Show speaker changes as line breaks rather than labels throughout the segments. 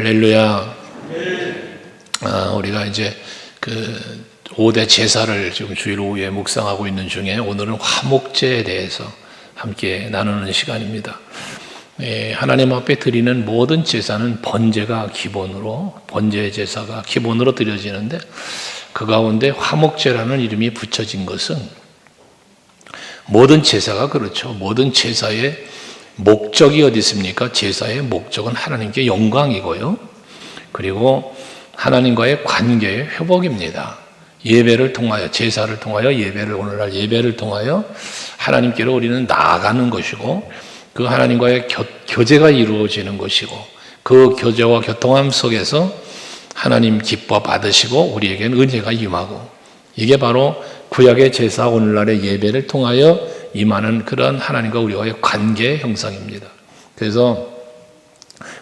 할렐루야. 우리가 이제 그 5대 제사를 지금 주일 오후에 묵상하고 있는 중에 오늘은 화목제에 대해서 함께 나누는 시간입니다. 하나님 앞에 드리는 모든 제사는 번제가 기본으로, 번제 제사가 기본으로 드려지는데 그 가운데 화목제라는 이름이 붙여진 것은 모든 제사가 그렇죠. 모든 제사의 목적이 어디 있습니까? 제사의 목적은 하나님께 영광이고요. 그리고 하나님과의 관계의 회복입니다. 예배를 통하여, 제사를 통하여 오늘날 예배를 통하여 하나님께로 우리는 나아가는 것이고 그 하나님과의 교제가 이루어지는 것이고 그 교제와 교통함 속에서 하나님 기뻐 받으시고 우리에게는 은혜가 임하고 이게 바로 구약의 제사, 오늘날의 예배를 통하여 임하는 그런 하나님과 우리와의 관계의 형상입니다. 그래서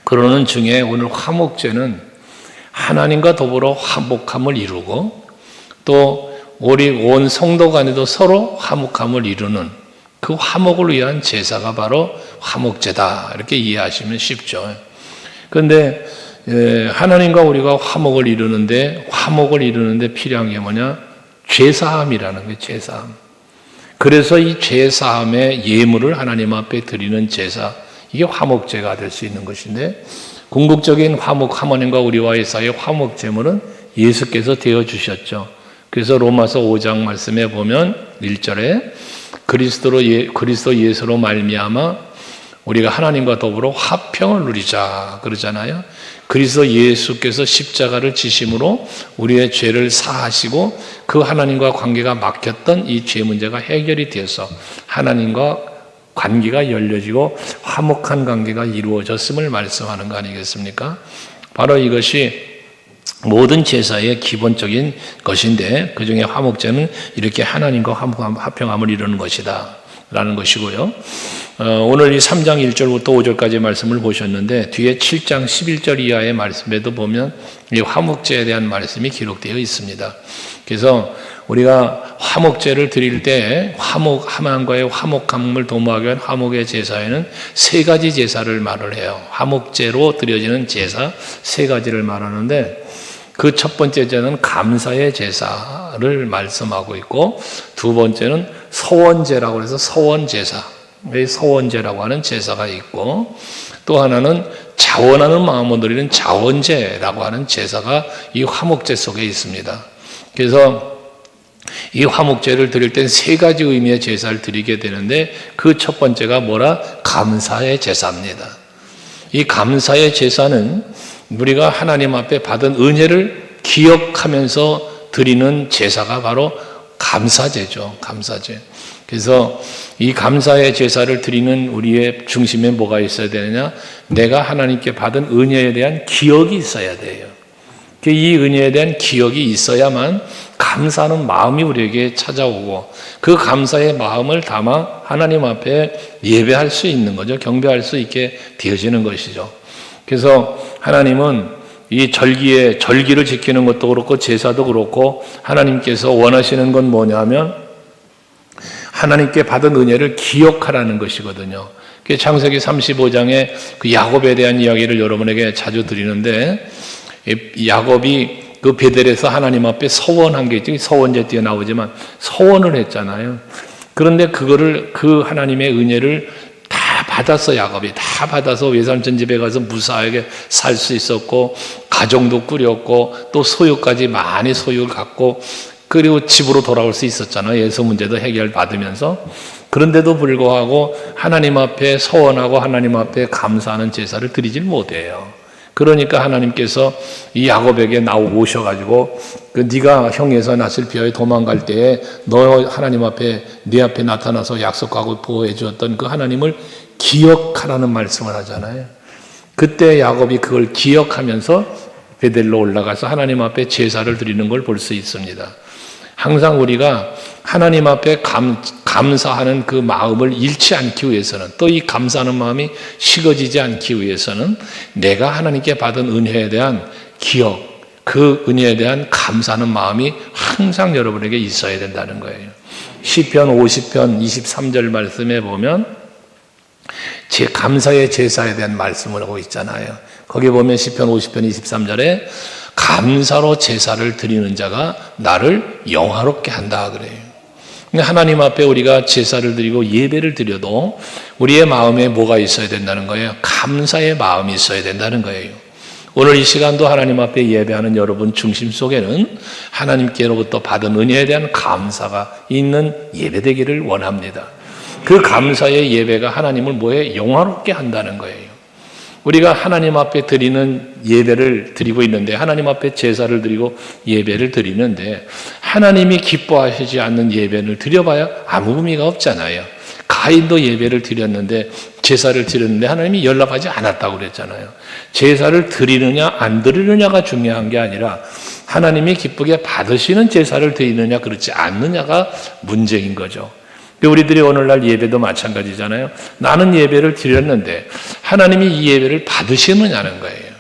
그러는 중에 오늘 화목제는 하나님과 더불어 화목함을 이루고 또 우리 온 성도 간에도 서로 화목함을 이루는 그 화목을 위한 제사가 바로 화목제다. 이렇게 이해하시면 쉽죠. 그런데 하나님과 우리가 화목을 이루는데 필요한 게 뭐냐? 죄사함이라는 게 죄사함. 그래서 이 죄사함의 예물을 하나님 앞에 드리는 제사, 이게 화목제가 될 수 있는 것인데 궁극적인 하나님과 우리와의 사이의 화목제물은 예수께서 되어주셨죠. 그래서 로마서 5장 말씀에 보면 1절에 그리스도 예수로 말미암아 우리가 하나님과 더불어 화평을 누리자 그러잖아요. 그리스도 예수께서 십자가를 지심으로 우리의 죄를 사하시고 그 하나님과 관계가 막혔던 이 죄 문제가 해결이 되어서 하나님과 관계가 열려지고 화목한 관계가 이루어졌음을 말씀하는 거 아니겠습니까? 바로 이것이 모든 제사의 기본적인 것인데 그 중에 화목제는 이렇게 하나님과 화평함을 이루는 것이다 라는 것이고요. 오늘 이 3장 1절부터 5절까지 말씀을 보셨는데 뒤에 7장 11절 이하의 말씀에도 보면 이 화목제에 대한 말씀이 기록되어 있습니다. 그래서 우리가 화목제를 드릴 때 하나님과의 화목함을 도모하기 위한 화목의 제사에는 세 가지 제사를 말을 해요. 화목제로 드려지는 제사 세 가지를 말하는데 그 첫 번째 제사는 감사의 제사를 말씀하고 있고 두 번째는 서원제라고 해서 서원제사, 서원제라고 하는 제사가 있고 또 하나는 자원하는 마음으로 드리는 자원제라고 하는 제사가 이 화목제 속에 있습니다. 그래서 이 화목제를 드릴 땐 세 가지 의미의 제사를 드리게 되는데 그 첫 번째가 뭐라? 감사의 제사입니다. 이 감사의 제사는 우리가 하나님 앞에 받은 은혜를 기억하면서 드리는 제사가 바로 감사제죠. 감사제. 그래서 이 감사의 제사를 드리는 우리의 중심에 뭐가 있어야 되느냐? 내가 하나님께 받은 은혜에 대한 기억이 있어야 돼요. 이 은혜에 대한 기억이 있어야만 감사하는 마음이 우리에게 찾아오고 그 감사의 마음을 담아 하나님 앞에 예배할 수 있는 거죠. 경배할 수 있게 되어지는 것이죠. 그래서 하나님은 이 절기를 지키는 것도 그렇고 제사도 그렇고 하나님께서 원하시는 건 뭐냐면 하나님께 받은 은혜를 기억하라는 것이거든요. 창세기 35장에 그 야곱에 대한 이야기를 여러분에게 자주 드리는데 야곱이 그 베델에서 하나님 앞에 서원한 게 있죠. 서원제 뒤에 나오지만 서원을 했잖아요. 그런데 그거를 그 하나님의 은혜를 다 받았어. 야곱이 다 받아서 외삼촌 집에 가서 무사하게 살 수 있었고 가정도 꾸렸고 또 소유까지 많이 소유를 갖고 그리고 집으로 돌아올 수 있었잖아요. 예수 문제도 해결받으면서. 그런데도 불구하고 하나님 앞에 서원하고 하나님 앞에 감사하는 제사를 드리질 못해요. 그러니까 하나님께서 이 야곱에게 오셔가지고 네가 형에서 낯을 피하여 도망갈 때에 너 하나님 앞에 네 앞에 나타나서 약속하고 보호해 주었던 그 하나님을 기억하라는 말씀을 하잖아요. 그때 야곱이 그걸 기억하면서 베델로 올라가서 하나님 앞에 제사를 드리는 걸 볼 수 있습니다. 항상 우리가 하나님 앞에 감사하는 그 마음을 잃지 않기 위해서는 또 이 감사하는 마음이 식어지지 않기 위해서는 내가 하나님께 받은 은혜에 대한 기억, 그 은혜에 대한 감사하는 마음이 항상 여러분에게 있어야 된다는 거예요. 시편 50편 23절 말씀에 보면 제 감사의 제사에 대한 말씀을 하고 있잖아요. 거기 보면 시편 50편 23절에 감사로 제사를 드리는 자가 나를 영화롭게 한다 그래요. 하나님 앞에 우리가 제사를 드리고 예배를 드려도 우리의 마음에 뭐가 있어야 된다는 거예요? 감사의 마음이 있어야 된다는 거예요. 오늘 이 시간도 하나님 앞에 예배하는 여러분 중심 속에는 하나님께로부터 받은 은혜에 대한 감사가 있는 예배되기를 원합니다. 그 감사의 예배가 하나님을 뭐에 영화롭게 한다는 거예요. 우리가 하나님 앞에 드리는 예배를 드리고 있는데, 하나님 앞에 제사를 드리고 예배를 드리는데 하나님이 기뻐하시지 않는 예배를 드려봐야 아무 의미가 없잖아요. 가인도 예배를 드렸는데, 제사를 드렸는데 하나님이 연락하지 않았다고 그랬잖아요. 제사를 드리느냐 안 드리느냐가 중요한 게 아니라 하나님이 기쁘게 받으시는 제사를 드리느냐 그렇지 않느냐가 문제인 거죠. 우리들이 오늘날 예배도 마찬가지잖아요. 나는 예배를 드렸는데 하나님이 이 예배를 받으시느냐는 거예요.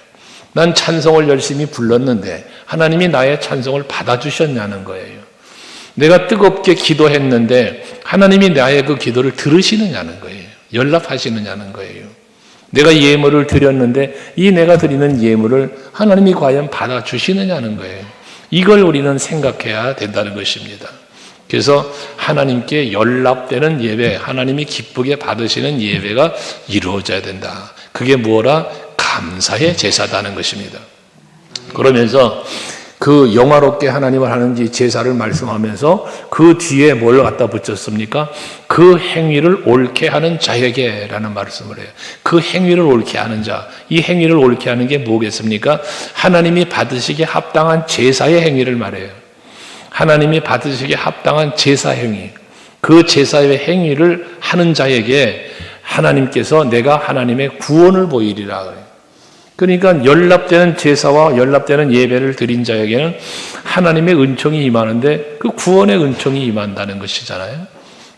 난 찬송을 열심히 불렀는데 하나님이 나의 찬송을 받아주셨냐는 거예요. 내가 뜨겁게 기도했는데 하나님이 나의 그 기도를 들으시느냐는 거예요. 연락하시느냐는 거예요. 내가 예물을 드렸는데 이 내가 드리는 예물을 하나님이 과연 받아주시느냐는 거예요. 이걸 우리는 생각해야 된다는 것입니다. 그래서 하나님께 연락되는 예배, 하나님이 기쁘게 받으시는 예배가 이루어져야 된다. 그게 뭐라? 감사의 제사다는 것입니다. 그러면서 그 영화롭게 하나님을 하는지 제사를 말씀하면서 그 뒤에 뭘 갖다 붙였습니까? 그 행위를 옳게 하는 자에게라는 말씀을 해요. 그 행위를 옳게 하는 자, 이 행위를 옳게 하는 게 뭐겠습니까? 하나님이 받으시기에 합당한 제사의 행위를 말해요. 하나님이 받으시기에 합당한 제사 행위, 그 제사의 행위를 하는 자에게 하나님께서 내가 하나님의 구원을 보이리라 그래요. 그러니까 연락되는 제사와 연락되는 예배를 드린 자에게는 하나님의 은총이 임하는데 그 구원의 은총이 임한다는 것이잖아요.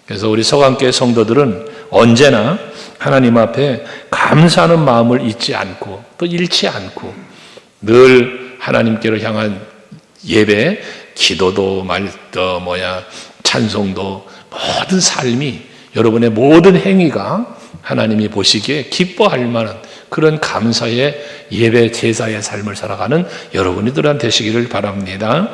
그래서 우리 서강교회 성도들은 언제나 하나님 앞에 감사하는 마음을 잊지 않고 또 잃지 않고 늘 하나님께로 향한 예배, 기도도 찬송도 모든 삶이 여러분의 모든 행위가 하나님이 보시기에 기뻐할 만한 그런 감사의 예배 제사의 삶을 살아가는 여러분들한 되시기를 바랍니다.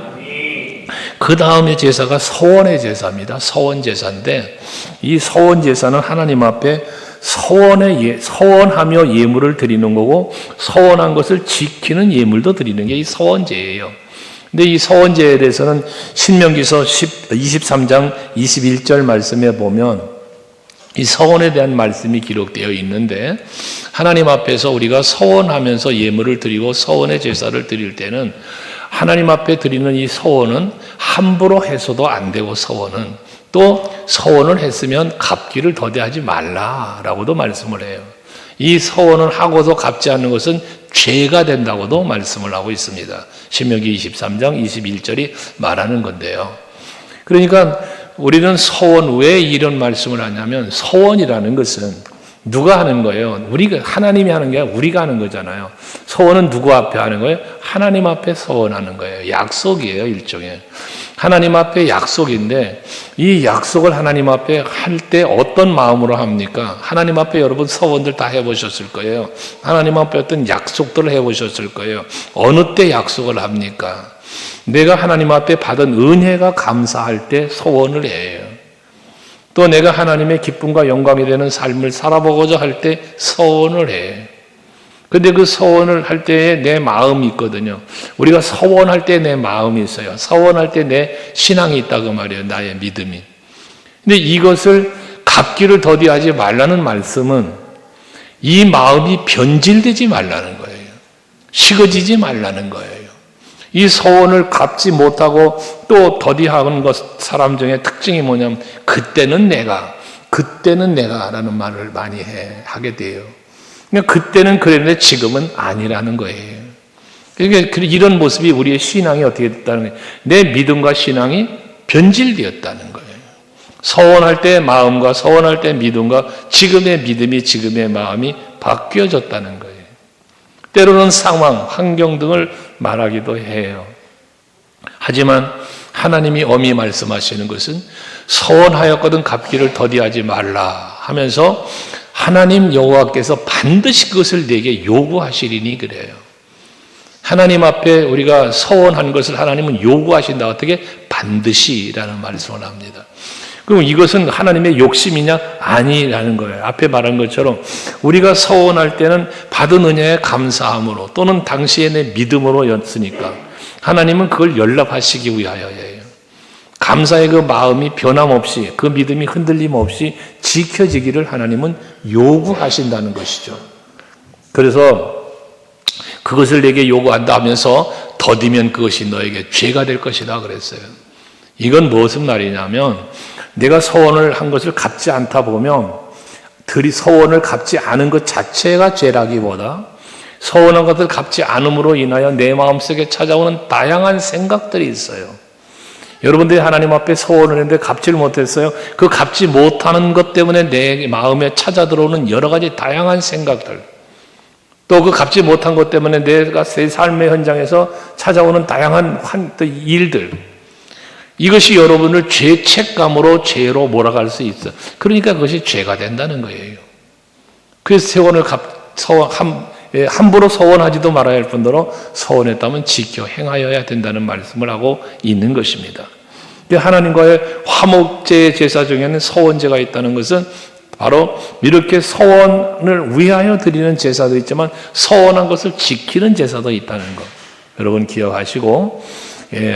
그 다음에 제사가 서원의 제사입니다. 서원 제사인데 이 서원 제사는 하나님 앞에 서원하며 예물을 드리는 거고 서원한 것을 지키는 예물도 드리는 게 이 서원제예요. 근데 이 서원제에 대해서는 신명기서 23장 21절 말씀에 보면 이 서원에 대한 말씀이 기록되어 있는데 하나님 앞에서 우리가 서원하면서 예물을 드리고 서원의 제사를 드릴 때는 하나님 앞에 드리는 이 서원은 함부로 해서도 안 되고 서원은 또 서원을 했으면 갚기를 더디하지 말라라고도 말씀을 해요. 이 서원을 하고도 갚지 않는 것은 죄가 된다고도 말씀을 하고 있습니다. 신명기 23장 21절이 말하는 건데요. 그러니까 우리는 서원 왜 이런 말씀을 하냐면 서원이라는 것은 누가 하는 거예요? 우리가 하나님이 하는 게 아니라 우리가 하는 거잖아요. 서원은 누구 앞에 하는 거예요? 하나님 앞에 서원하는 거예요. 약속이에요, 일종의. 하나님 앞에 약속인데 이 약속을 하나님 앞에 할 때 어떤 마음으로 합니까? 하나님 앞에 여러분 서원들 다 해보셨을 거예요. 하나님 앞에 어떤 약속들을 해보셨을 거예요. 어느 때 약속을 합니까? 내가 하나님 앞에 받은 은혜가 감사할 때 서원을 해요. 또 내가 하나님의 기쁨과 영광이 되는 삶을 살아보고자 할 때 서원을 해. 근데 그 서원을 할 때에 내 마음이 있거든요. 우리가 서원할 때 내 마음이 있어요. 서원할 때 내 신앙이 있다고 말이에요. 나의 믿음이. 근데 이것을 갚기를 더디하지 말라는 말씀은 이 마음이 변질되지 말라는 거예요. 식어지지 말라는 거예요. 이 서원을 갚지 못하고 또 더디하는 사람 중에 특징이 뭐냐면 그때는 내가 라는 말을 많이 하게 돼요. 그때는 그랬는데 지금은 아니라는 거예요. 그러니까 이런 모습이 우리의 신앙이 어떻게 됐다는 거예요. 내 믿음과 신앙이 변질되었다는 거예요. 서원할 때 마음과 서원할 때 믿음과 지금의 믿음이 지금의 마음이 바뀌어졌다는 거예요. 때로는 상황, 환경 등을 말하기도 해요. 하지만 하나님이 엄히 말씀하시는 것은 서원하였거든 갚기를 더디하지 말라 하면서 하나님 여호와께서 반드시 그것을 내게 요구하시리니 그래요. 하나님 앞에 우리가 서원한 것을 하나님은 요구하신다. 어떻게? 반드시라는 말씀을 합니다. 그럼 이것은 하나님의 욕심이냐? 아니라는 거예요. 앞에 말한 것처럼 우리가 서원할 때는 받은 은혜에 감사함으로 또는 당시에 내 믿음으로였으니까 하나님은 그걸 연락하시기 위하여예요. 감사의 그 마음이 변함없이, 그 믿음이 흔들림 없이 지켜지기를 하나님은 요구하신다는 것이죠. 그래서 그것을 내게 요구한다 하면서 더디면 그것이 너에게 죄가 될 것이다 그랬어요. 이건 무슨 말이냐면 내가 서원을 한 것을 갚지 않다 보면 서원을 갚지 않은 것 자체가 죄라기보다 서원한 것을 갚지 않음으로 인하여 내 마음속에 찾아오는 다양한 생각들이 있어요. 여러분들이 하나님 앞에 서원을 했는데 갚지를 못했어요. 그 갚지 못하는 것 때문에 내 마음에 찾아 들어오는 여러 가지 다양한 생각들, 또 그 갚지 못한 것 때문에 내가 내 삶의 현장에서 찾아오는 다양한 일들, 이것이 여러분을 죄책감으로 죄로 몰아갈 수 있어. 그러니까 그것이 죄가 된다는 거예요. 그래서 함부로 서원하지도 말아야 할 뿐더러 서원했다면 지켜 행하여야 된다는 말씀을 하고 있는 것입니다. 하나님과의 화목제 제사 중에는 서원제가 있다는 것은 바로 이렇게 서원을 위하여 드리는 제사도 있지만 서원한 것을 지키는 제사도 있다는 것 여러분 기억하시고,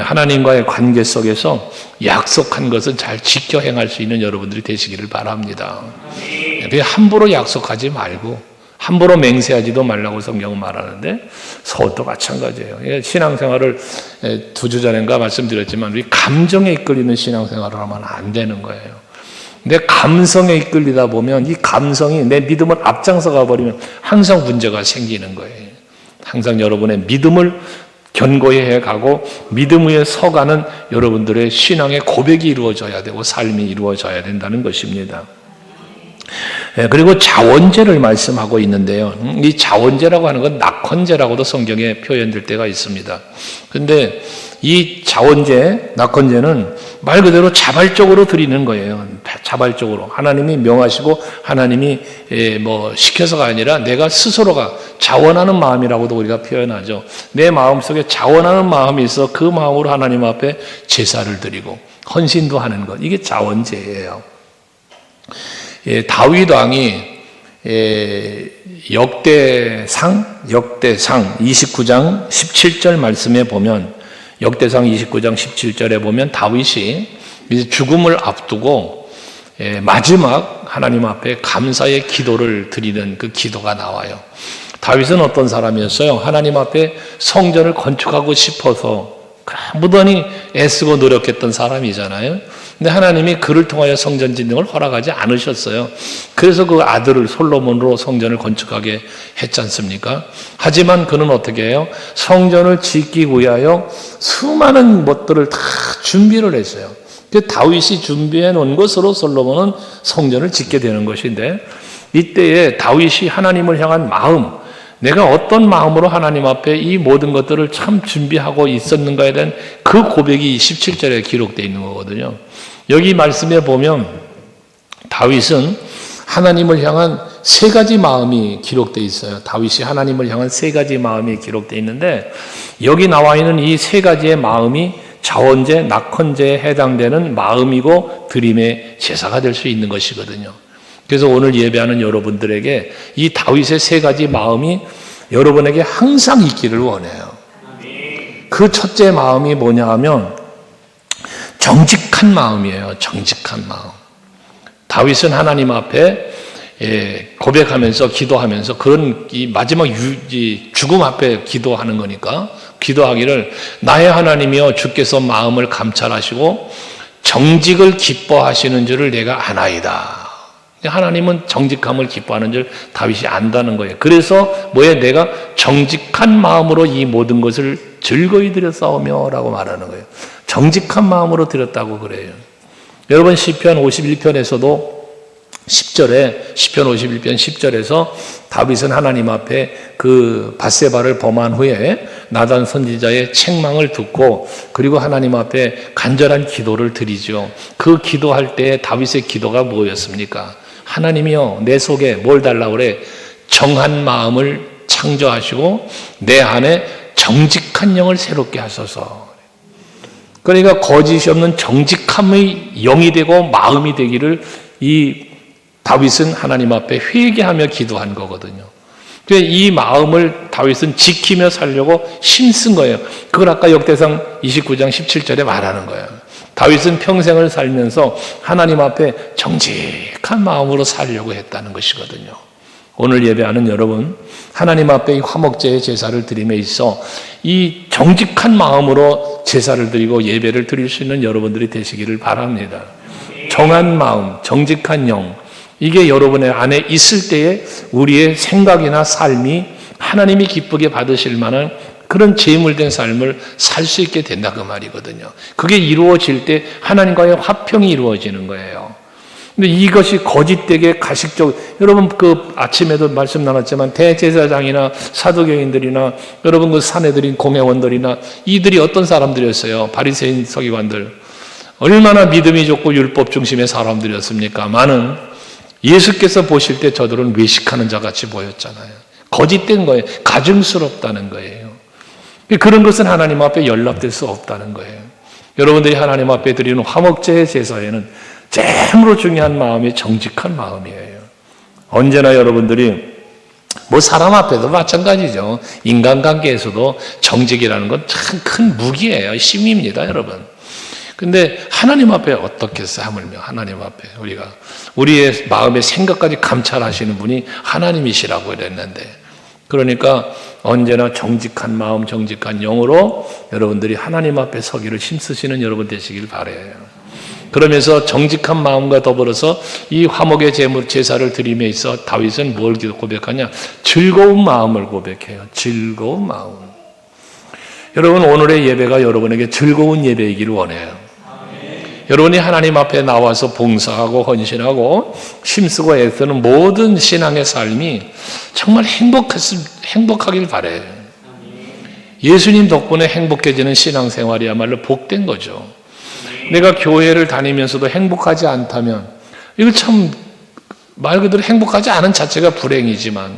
하나님과의 관계 속에서 약속한 것은 잘 지켜 행할 수 있는 여러분들이 되시기를 바랍니다. 함부로 약속하지 말고 함부로 맹세하지도 말라고 성경은 말하는데 서원도 마찬가지예요. 신앙생활을 2주 전인가 말씀드렸지만 우리 감정에 이끌리는 신앙생활을 하면 안 되는 거예요. 내 감성에 이끌리다 보면 이 감성이 내 믿음을 앞장서 가버리면 항상 문제가 생기는 거예요. 항상 여러분의 믿음을 견고히 해가고 믿음 위에 서가는 여러분들의 신앙의 고백이 이루어져야 되고 삶이 이루어져야 된다는 것입니다. 그리고 자원제를 말씀하고 있는데요. 이 자원제라고 하는 건 낙헌제라고도 성경에 표현될 때가 있습니다. 그런데 이 자원제, 낙헌제는 말 그대로 자발적으로 드리는 거예요. 자발적으로. 하나님이 명하시고 하나님이 시켜서가 아니라 내가 스스로가 자원하는 마음이라고도 우리가 표현하죠. 내 마음속에 자원하는 마음이 있어 그 마음으로 하나님 앞에 제사를 드리고 헌신도 하는 것. 이게 자원제예요. 다윗 왕이 역대상 29장 17절 말씀에 보면, 역대상 29장 17절에 보면 다윗이 이제 죽음을 앞두고 마지막 하나님 앞에 감사의 기도를 드리는 그 기도가 나와요. 다윗은 어떤 사람이었어요? 하나님 앞에 성전을 건축하고 싶어서 무던히 애쓰고 노력했던 사람이잖아요. 근데 하나님이 그를 통하여 성전 짓는 걸 허락하지 않으셨어요. 그래서 그 아들을 솔로몬으로 성전을 건축하게 했지 않습니까? 하지만 그는 어떻게 해요? 성전을 짓기 위하여 수많은 것들을 다 준비를 했어요. 그 다윗이 준비해 놓은 것으로 솔로몬은 성전을 짓게 되는 것인데, 이때에 다윗이 하나님을 향한 마음, 내가 어떤 마음으로 하나님 앞에 이 모든 것들을 참 준비하고 있었는가에 대한 그 고백이 17절에 기록되어 있는 거거든요. 여기 말씀에 보면 다윗은 하나님을 향한 3가지 마음이 기록되어 있어요. 다윗이 하나님을 향한 3가지 마음이 기록되어 있는데, 여기 나와 있는 이 3가지의 마음이 자원제, 낙헌제에 해당되는 마음이고 드림의 제사가 될 수 있는 것이거든요. 그래서 오늘 예배하는 여러분들에게 이 다윗의 3가지 마음이 여러분에게 항상 있기를 원해요. 그 첫째 마음이 뭐냐 하면 정직한 마음이에요. 정직한 마음. 다윗은 하나님 앞에 고백하면서 기도하면서 그런 이 마지막 죽음 앞에 기도하는 거니까 기도하기를, 나의 하나님이여 주께서 마음을 감찰하시고 정직을 기뻐하시는 줄을 내가 아나이다. 하나님은 정직함을 기뻐하는 줄 다윗이 안다는 거예요. 그래서 내가 정직한 마음으로 이 모든 것을 즐거이 드렸사오며 라고 말하는 거예요. 정직한 마음으로 드렸다고 그래요. 여러분 시편 51편에서도 10절에 시편 51편 10절에서 다윗은 하나님 앞에 그 밧세바를 범한 후에 나단 선지자의 책망을 듣고 그리고 하나님 앞에 간절한 기도를 드리죠. 그 기도할 때 다윗의 기도가 뭐였습니까? 하나님이요 내 속에 뭘 달라고 그래? 정한 마음을 창조하시고 내 안에 정직한 영을 새롭게 하소서. 그러니까 거짓이 없는 정직함의 영이 되고 마음이 되기를 이 다윗은 하나님 앞에 회개하며 기도한 거거든요. 이 마음을 다윗은 지키며 살려고 힘쓴 거예요. 그걸 아까 역대상 29장 17절에 말하는 거예요. 다윗은 평생을 살면서 하나님 앞에 정직한 마음으로 살려고 했다는 것이거든요. 오늘 예배하는 여러분, 하나님 앞에 이 화목제의 제사를 드림에 있어 이 정직한 마음으로 제사를 드리고 예배를 드릴 수 있는 여러분들이 되시기를 바랍니다. 정한 마음, 정직한 영, 이게 여러분의 안에 있을 때에 우리의 생각이나 삶이 하나님이 기쁘게 받으실 만한 그런 제물된 삶을 살 수 있게 된다 그 말이거든요. 그게 이루어질 때 하나님과의 화평이 이루어지는 거예요. 근데 이것이 거짓되게 가식적, 여러분 그 아침에도 말씀 나눴지만 대제사장이나 사두개인들이나 여러분 그 사내들인 공회원들이나 이들이 어떤 사람들이었어요? 바리새인 서기관들. 얼마나 믿음이 좋고 율법 중심의 사람들이었습니까? 많은 예수께서 보실 때 저들은 외식하는 자 같이 보였잖아요. 거짓된 거예요. 가증스럽다는 거예요. 그런 것은 하나님 앞에 연락될 수 없다는 거예요. 여러분들이 하나님 앞에 드리는 화목제의 제사에는 제일로 중요한 마음이 정직한 마음이에요. 언제나 여러분들이 뭐 사람 앞에도 마찬가지죠. 인간관계에서도 정직이라는 건 참 큰 무기예요. 힘입니다, 여러분. 근데 하나님 앞에 어떻게 하물며 하나님 앞에 우리가 우리의 마음의 생각까지 감찰하시는 분이 하나님이시라고 그랬는데, 그러니까 언제나 정직한 마음, 정직한 영으로 여러분들이 하나님 앞에 서기를 힘쓰시는 여러분 되시길 바라요. 그러면서 정직한 마음과 더불어서 이 화목의 제사를 드림에 있어 다윗은 뭘 고백하냐? 즐거운 마음을 고백해요. 즐거운 마음. 여러분 오늘의 예배가 여러분에게 즐거운 예배이기를 원해요. 여러분이 하나님 앞에 나와서 봉사하고 헌신하고 힘쓰고 애쓰는 모든 신앙의 삶이 정말 행복하길 바래요. 예수님 덕분에 행복해지는 신앙생활이야말로 복된 거죠. 내가 교회를 다니면서도 행복하지 않다면 이거 참 말 그대로 행복하지 않은 자체가 불행이지만,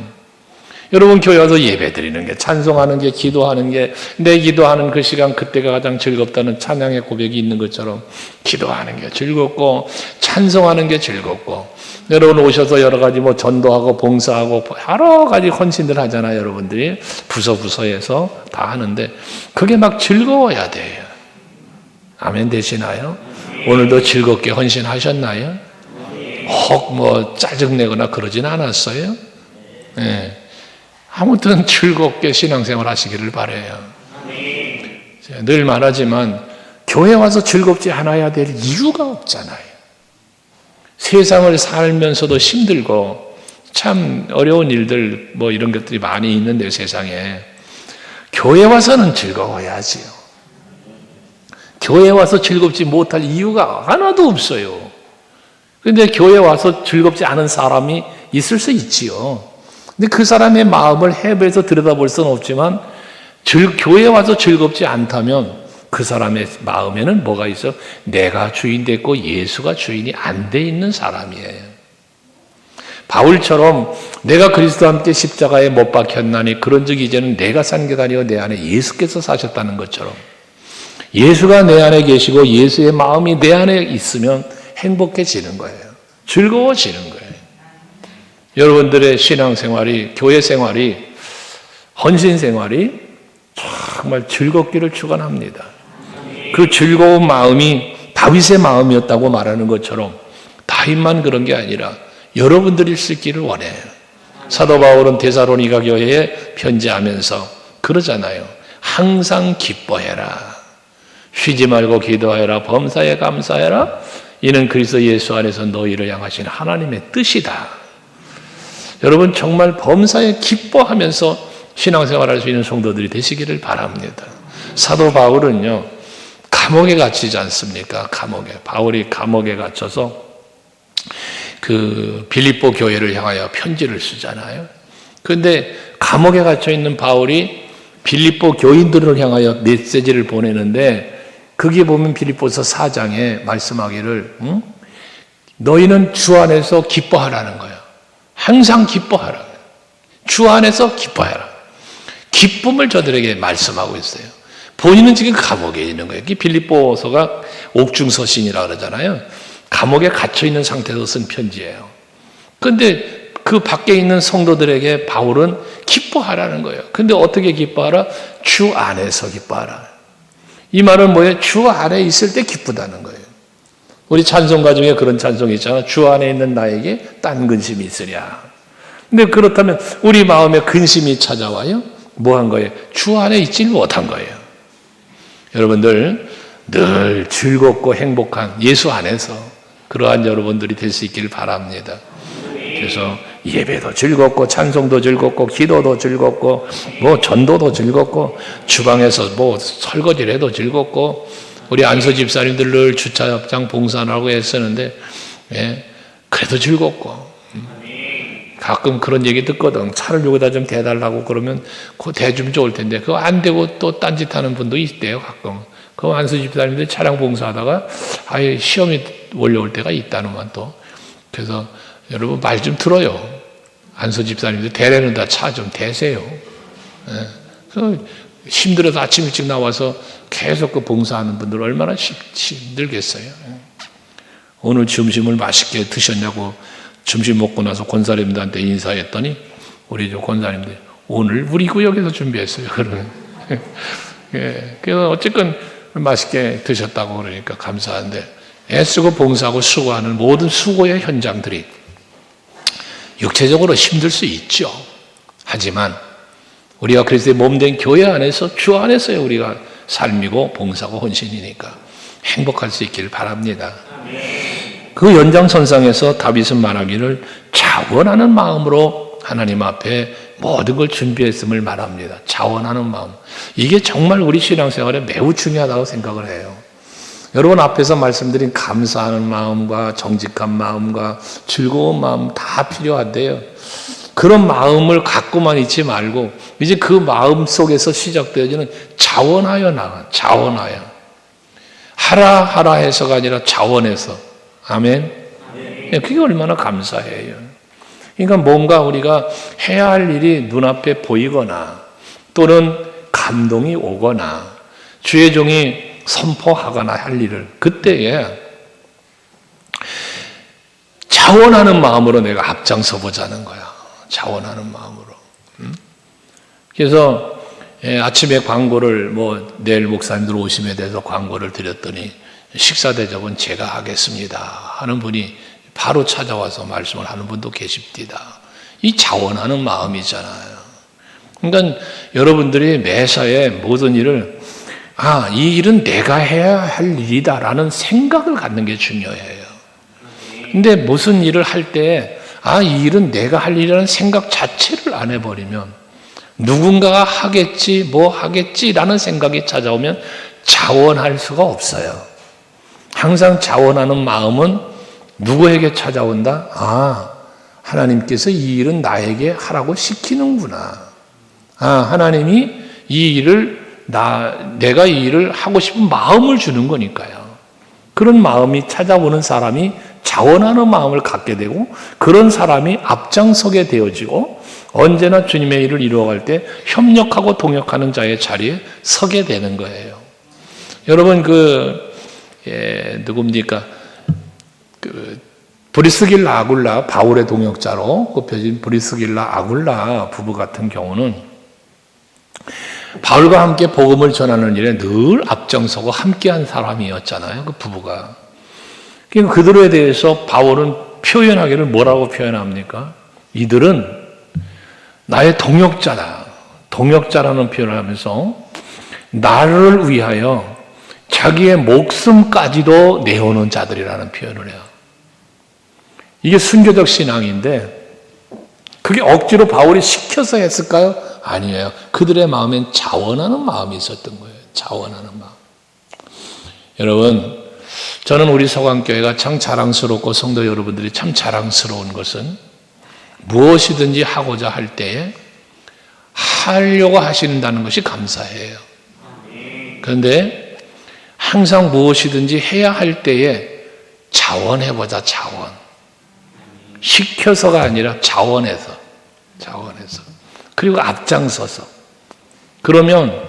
여러분 교회 와서 예배 드리는 게, 찬송하는 게, 기도하는 게, 내 기도하는 그 시간 그때가 가장 즐겁다는 찬양의 고백이 있는 것처럼 기도하는 게 즐겁고 찬송하는 게 즐겁고, 여러분 오셔서 여러 가지 뭐 전도하고 봉사하고 여러 가지 헌신들 하잖아요. 여러분들이 부서부서에서 다 하는데 그게 막 즐거워야 돼요. 아멘 되시나요? 오늘도 즐겁게 헌신하셨나요? 혹 뭐 짜증내거나 그러진 않았어요? 네. 아무튼 즐겁게 신앙생활 하시기를 바라요. 늘 말하지만 교회 와서 즐겁지 않아야 될 이유가 없잖아요. 세상을 살면서도 힘들고 참 어려운 일들 뭐 이런 것들이 많이 있는데 세상에 교회 와서는 즐거워야지요. 교회 와서 즐겁지 못할 이유가 하나도 없어요. 그런데 교회 와서 즐겁지 않은 사람이 있을 수 있지요. 근데 그 사람의 마음을 해부해서 들여다볼 수는 없지만 교회 와서 즐겁지 않다면 그 사람의 마음에는 뭐가 있어? 내가 주인 됐고 예수가 주인이 안 돼 있는 사람이에요. 바울처럼 내가 그리스도와 함께 십자가에 못 박혔나니 그런즉 이제는 내가 산 게 아니요 내 안에 예수께서 사셨다는 것처럼 예수가 내 안에 계시고 예수의 마음이 내 안에 있으면 행복해지는 거예요. 즐거워지는 거예요. 여러분들의 신앙생활이, 교회 생활이, 헌신 생활이 정말 즐겁기를 축원합니다. 그 즐거운 마음이 다윗의 마음이었다고 말하는 것처럼 다윗만 그런 게 아니라 여러분들이 수 있기를 원해요. 사도 바울은 데살로니가 교회에 편지하면서 그러잖아요. 항상 기뻐해라. 쉬지 말고 기도하여라. 범사에 감사해라. 이는 그리스도 예수 안에서 너희를 향하신 하나님의 뜻이다. 여러분 정말 범사에 기뻐하면서 신앙생활할 수 있는 성도들이 되시기를 바랍니다. 사도 바울은요 감옥에 갇히지 않습니까? 바울이 감옥에 갇혀서 그 빌립보 교회를 향하여 편지를 쓰잖아요. 그런데 감옥에 갇혀 있는 바울이 빌립보 교인들을 향하여 메시지를 보내는데, 거기에 보면 빌립보서 4장에 말씀하기를 너희는 주 안에서 기뻐하라는 거야. 항상 기뻐하라. 주 안에서 기뻐하라. 기쁨을 저들에게 말씀하고 있어요. 본인은 지금 감옥에 있는 거예요. 빌립보서가 옥중서신이라 그러잖아요. 감옥에 갇혀 있는 상태에서 쓴 편지예요. 그런데 그 밖에 있는 성도들에게 바울은 기뻐하라는 거예요. 근데 어떻게 기뻐하라? 주 안에서 기뻐하라. 이 말은 뭐예요? 주 안에 있을 때 기쁘다는 거예요. 우리 찬송가 중에 그런 찬송이 있잖아. 주 안에 있는 나에게 딴 근심이 있으랴. 근데 그렇다면 우리 마음에 근심이 찾아와요? 뭐 한 거예요? 주 안에 있지 못한 거예요. 여러분들 늘 즐겁고 행복한 예수 안에서 그러한 여러분들이 될 수 있기를 바랍니다. 그래서 예배도 즐겁고 찬송도 즐겁고 기도도 즐겁고 뭐 전도도 즐겁고 주방에서 뭐 설거지를 해도 즐겁고 우리 안서 집사님들 늘 주차장 봉사하고 했었는데 그래도 즐겁고 가끔 그런 얘기 듣거든. 차를 여기다 좀 대달라고 그러면 그거 대주면 좋을 텐데 그거 안 되고 또 딴짓하는 분도 있대요. 가끔. 그 안서 집사님들 차량 봉사하다가 아예 시험이 몰려올 때가 있다는만 또. 그래서 여러분 말 좀 들어요. 안서 집사님들 대래는 다 차 좀 대세요. 그 힘들어서 아침 일찍 나와서 계속 그 봉사하는 분들 얼마나 힘들겠어요. 오늘 점심을 맛있게 드셨냐고 점심 먹고 나서 권사님들한테 인사했더니 우리 권사님들 오늘 우리 구역에서 준비했어요. 그러면 그래서 어쨌건 맛있게 드셨다고 그러니까 감사한데 애쓰고 봉사하고 수고하는 모든 수고의 현장들이 육체적으로 힘들 수 있죠. 하지만 우리가 그리스도의 몸된 교회 안에서 주 안에서의 우리가 삶이고 봉사고 헌신이니까 행복할 수 있기를 바랍니다. 그 연장선상에서 다윗은 말하기를 자원하는 마음으로 하나님 앞에 모든 걸 준비했음을 말합니다. 자원하는 마음. 이게 정말 우리 신앙생활에 매우 중요하다고 생각을 해요. 여러분 앞에서 말씀드린 감사하는 마음과 정직한 마음과 즐거운 마음 다 필요한데요. 그런 마음을 갖고만 있지 말고 이제 그 마음 속에서 시작되어지는 자원하여 나가. 자원하여. 하라 해서가 아니라 자원해서. 아멘. 그게 얼마나 감사해요. 그러니까 뭔가 우리가 해야 할 일이 눈앞에 보이거나 또는 감동이 오거나 주의 종이 선포하거나 할 일을 그때에 자원하는 마음으로 내가 앞장서 보자는 거야. 자원하는 마음으로. 그래서 아침에 광고를 내일 목사님들 오심에 대해서 광고를 드렸더니 식사 대접은 제가 하겠습니다 하는 분이 바로 찾아와서 말씀을 하는 분도 계십니다. 이 자원하는 마음이잖아요. 그러니까 여러분들이 매사에 모든 일을 이 일은 내가 해야 할 일이다라는 생각을 갖는 게 중요해요. 근데 무슨 일을 할 때 이 일은 내가 할 일이라는 생각 자체를 안 해버리면 누군가가 하겠지 뭐 하겠지라는 생각이 찾아오면 자원할 수가 없어요. 항상 자원하는 마음은 누구에게 찾아온다? 하나님께서 이 일은 나에게 하라고 시키는구나. 하나님이 이 일을 내가 이 일을 하고 싶은 마음을 주는 거니까요. 그런 마음이 찾아오는 사람이 자원하는 마음을 갖게 되고 그런 사람이 앞장서게 되어지고 언제나 주님의 일을 이루어갈 때 협력하고 동역하는 자의 자리에 서게 되는 거예요. 여러분 누굽니까? 브리스길라 아굴라 바울의 동역자로 꼽혀진 브리스길라 아굴라 부부 같은 경우는 바울과 함께 복음을 전하는 일에 늘 앞장서고 함께한 사람이었잖아요. 그 부부가. 그러니까 그들에 대해서 바울은 표현하기를 뭐라고 표현합니까? 이들은 나의 동역자다. 동역자라는 표현을 하면서 나를 위하여 자기의 목숨까지도 내어놓은 자들이라는 표현을 해요. 이게 순교적 신앙인데 그게 억지로 바울이 시켜서 했을까요? 아니에요. 그들의 마음엔 자원하는 마음이 있었던 거예요. 자원하는 마음. 여러분, 저는 우리 서강교회가 참 자랑스럽고 성도 여러분들이 참 자랑스러운 것은 무엇이든지 하고자 할 때에 하려고 하신다는 것이 감사해요. 그런데 항상 무엇이든지 해야 할 때에 자원해보자, 자원. 시켜서가 아니라 자원해서. 그리고 앞장서서. 그러면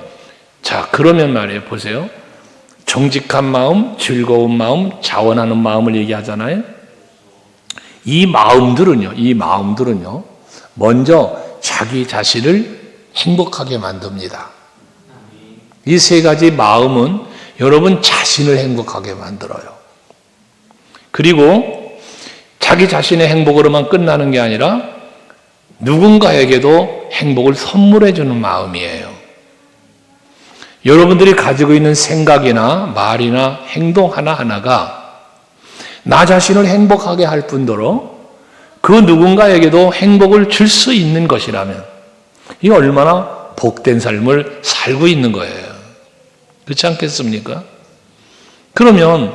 말이에요. 보세요. 정직한 마음, 즐거운 마음, 자원하는 마음을 얘기하잖아요. 이 마음들은요, 먼저 자기 자신을 행복하게 만듭니다. 이 세 가지 마음은 여러분 자신을 행복하게 만들어요. 그리고 자기 자신의 행복으로만 끝나는 게 아니라 누군가에게도 행복을 선물해 주는 마음이에요. 여러분들이 가지고 있는 생각이나 말이나 행동 하나하나가 나 자신을 행복하게 할 뿐더러 그 누군가에게도 행복을 줄 수 있는 것이라면 이 얼마나 복된 삶을 살고 있는 거예요. 그렇지 않겠습니까? 그러면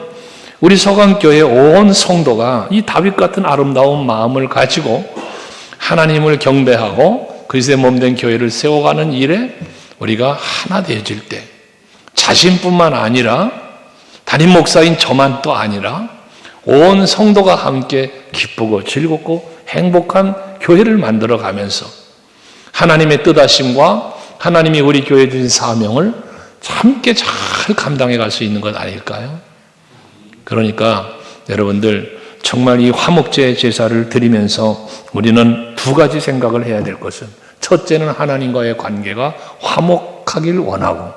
우리 서강교회 온 성도가 이 다윗 같은 아름다운 마음을 가지고 하나님을 경배하고 그리스도의 몸된 교회를 세워가는 일에 우리가 하나 되어질 때 자신뿐만 아니라 담임 목사인 저만 또 아니라 온 성도가 함께 기쁘고 즐겁고 행복한 교회를 만들어가면서 하나님의 뜻하심과 하나님이 우리 교회에 주신 사명을 함께 잘 감당해 갈 수 있는 것 아닐까요? 그러니까 여러분들 정말 이 화목제 제사를 드리면서 우리는 두 가지 생각을 해야 될 것은 첫째는 하나님과의 관계가 화목하길 원하고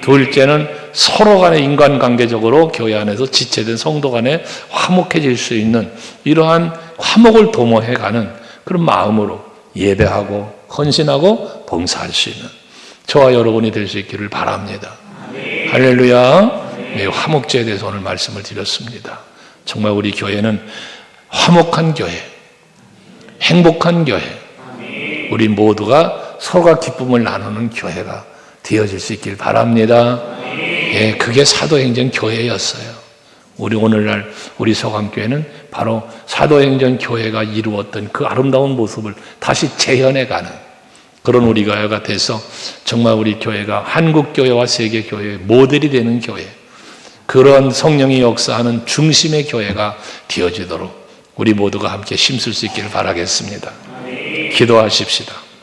둘째는 서로 간에 인간관계적으로 교회 안에서 지체된 성도 간에 화목해질 수 있는 이러한 화목을 도모해가는 그런 마음으로 예배하고 헌신하고 봉사할 수 있는 저와 여러분이 될 수 있기를 바랍니다. 할렐루야. 네, 화목제에 대해서 오늘 말씀을 드렸습니다. 정말 우리 교회는 화목한 교회, 행복한 교회, 우리 모두가 서로가 기쁨을 나누는 교회가 되어질 수 있길 바랍니다. 예, 그게 사도행전 교회였어요. 우리 오늘날 우리 서강교회는 바로 사도행전 교회가 이루었던 그 아름다운 모습을 다시 재현해가는 그런 우리 교회가 돼서 정말 우리 교회가 한국교회와 세계교회의 모델이 되는 교회, 그런 성령이 역사하는 중심의 교회가 되어지도록 우리 모두가 함께 힘쓸 수 있기를 바라겠습니다. 기도하십시다.